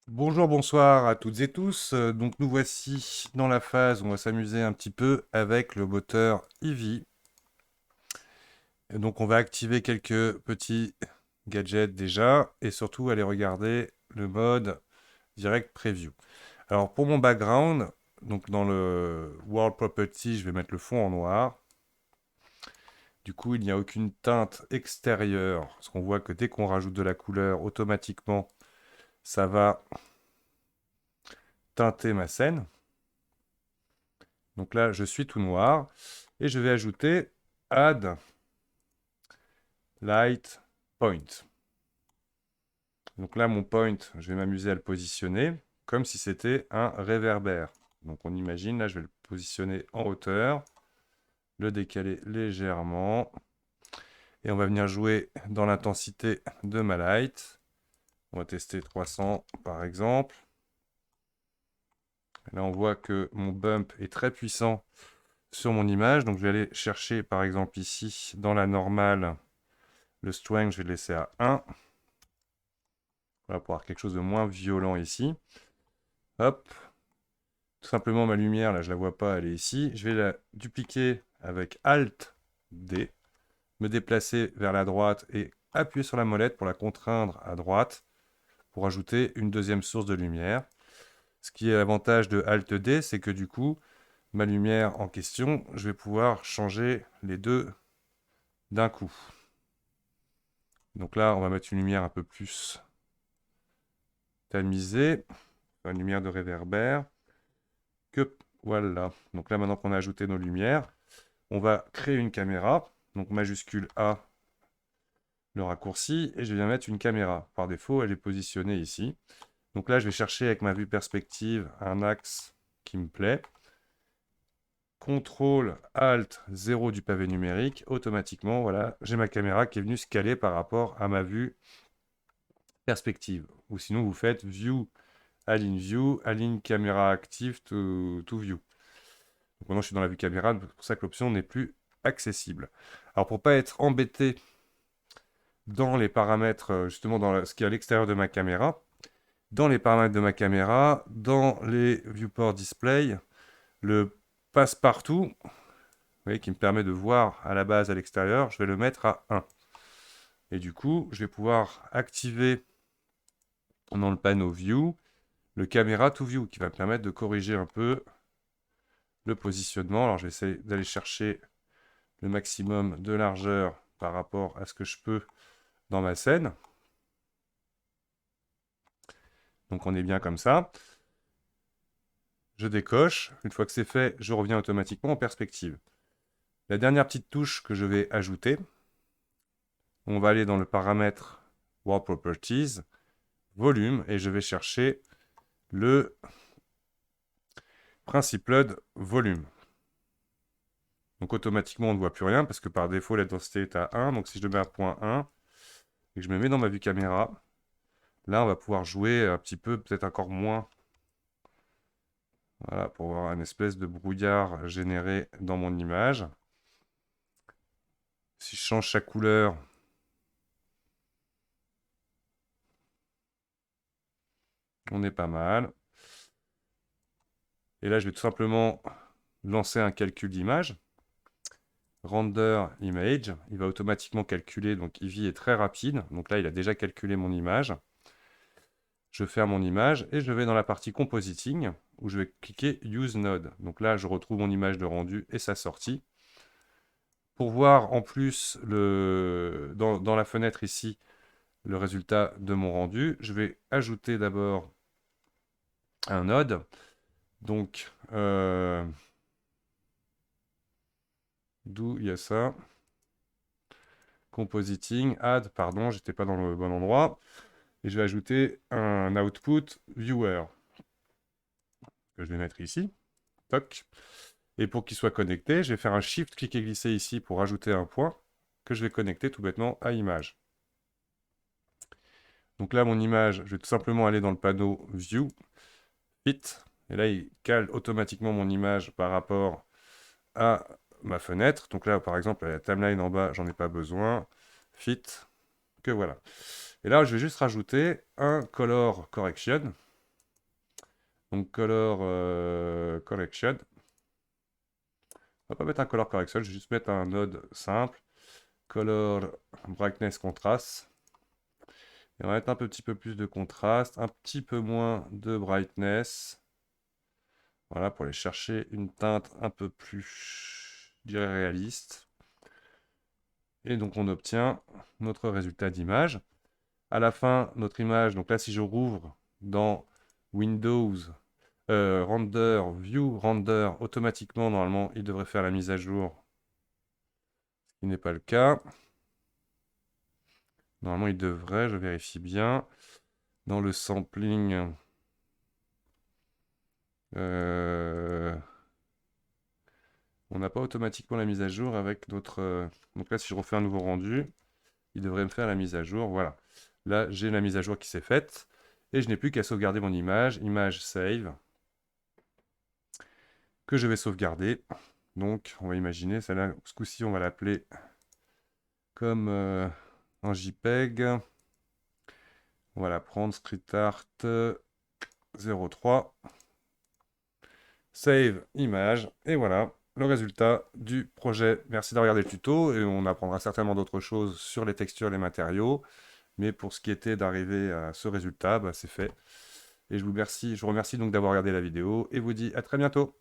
Bonjour, bonsoir à toutes et tous. Donc nous voici dans la phase où on va s'amuser un petit peu avec le moteur Eevee. Et donc on va activer quelques petits gadgets déjà et surtout aller regarder le mode Direct Preview. Alors pour mon background, donc dans le World Property, je vais mettre le fond en noir. Du coup, il n'y a aucune teinte extérieure, parce qu'on voit que dès qu'on rajoute de la couleur, automatiquement, ça va teinter ma scène. Donc là, je suis tout noir et je vais ajouter Add Light Point. Donc là, mon point, je vais m'amuser à le positionner comme si c'était un réverbère. Donc on imagine, là, je vais le positionner en hauteur, le décaler légèrement et on va venir jouer dans l'intensité de ma light. On va tester 300 par exemple. Là, on voit que mon bump est très puissant sur mon image. Donc je vais aller chercher par exemple ici dans la normale. Le strength, je vais le laisser à 1. Voilà, pour avoir quelque chose de moins violent ici. Hop. Tout simplement, ma lumière, là, je la vois pas, elle est ici. Je vais la dupliquer avec Alt D, me déplacer vers la droite et appuyer sur la molette pour la contraindre à droite pour ajouter une deuxième source de lumière. Ce qui est l'avantage de Alt D, c'est que du coup, ma lumière en question, je vais pouvoir changer les deux d'un coup. Donc là, on va mettre une lumière un peu plus tamisée, une lumière de réverbère. Que voilà. Donc là, maintenant qu'on a ajouté nos lumières, on va créer une caméra. Donc majuscule A, le raccourci, et je viens mettre une caméra. Par défaut, elle est positionnée ici. Donc là, je vais chercher avec ma vue perspective un axe qui me plaît. CTRL ALT 0 du pavé numérique. Automatiquement, voilà, j'ai ma caméra qui est venue se caler par rapport à ma vue perspective. Ou sinon, vous faites View, Align Camera Active to View. Donc maintenant, je suis dans la vue caméra, c'est pour ça que l'option n'est plus accessible. Alors, pour pas être embêté dans les paramètres, justement dans ce qui est à l'extérieur de ma caméra, dans les paramètres de ma caméra, dans les viewport display, le passe-partout, vous voyez, qui me permet de voir à la base à l'extérieur, je vais le mettre à 1. Et du coup, je vais pouvoir activer dans le panneau View le caméra to View qui va me permettre de corriger un peu le positionnement. Alors, je vais essayer d'aller chercher le maximum de largeur par rapport à ce que je peux dans ma scène. Donc on est bien comme ça. Je décoche. Une fois que c'est fait, je reviens automatiquement en perspective. La dernière petite touche que je vais ajouter, on va aller dans le paramètre World Properties, volume, et je vais chercher le principe load volume. Donc automatiquement, on ne voit plus rien parce que par défaut, la densité est à 1. Donc si je le mets à point 1 et que je me mets dans ma vue caméra, là, on va pouvoir jouer un petit peu, peut-être encore moins. Voilà, pour avoir une espèce de brouillard généré dans mon image. Si je change sa couleur, on est pas mal. Et là, je vais tout simplement lancer un calcul d'image. Render image, il va automatiquement calculer, donc Eevee est très rapide. Donc là, il a déjà calculé mon image. Je ferme mon image et je vais dans la partie compositing où je vais cliquer Use Node. Donc là, je retrouve mon image de rendu et sa sortie. Pour voir en plus dans la fenêtre ici le résultat de mon rendu, je vais ajouter d'abord un node. Donc, d'où il y a ça. Compositing, add, pardon, j'étais pas dans le bon endroit. Et je vais ajouter un output viewer que je vais mettre ici. Toc. Et pour qu'il soit connecté, je vais faire un shift, clic et glisser ici pour ajouter un point que je vais connecter tout bêtement à image. Donc là, mon image, je vais tout simplement aller dans le panneau View, Fit. Et là, il cale automatiquement mon image par rapport à ma fenêtre. Donc là, par exemple, la timeline en bas, j'en ai pas besoin. Fit, que voilà. Et là, je vais juste rajouter un color correction. Donc color correction. On va pas mettre un color correction, je vais juste mettre un node simple. Color brightness contrast. Et on va mettre un petit peu plus de contraste, un petit peu moins de brightness. Voilà, pour aller chercher une teinte un peu plus, je dirais, réaliste. Et donc on obtient notre résultat d'image. À la fin, notre image, donc là si je rouvre dans Windows, Render, View, Render, automatiquement, normalement, il devrait faire la mise à jour, ce qui n'est pas le cas. Normalement, il devrait, je vérifie bien. Dans le sampling, on n'a pas automatiquement la mise à jour avec notre... Donc là, si je refais un nouveau rendu, il devrait me faire la mise à jour. Voilà. Là, j'ai la mise à jour qui s'est faite. Et je n'ai plus qu'à sauvegarder mon image. Image save. Que je vais sauvegarder. Donc, on va imaginer, celle-là, ce coup-ci, on va l'appeler comme en JPEG. On va la prendre, StreetArt 03. Save image. Et voilà le résultat du projet. Merci d'avoir regardé le tuto et on apprendra certainement d'autres choses sur les textures et les matériaux. Mais pour ce qui était d'arriver à ce résultat, bah, c'est fait. Et je vous remercie donc d'avoir regardé la vidéo et vous dis à très bientôt.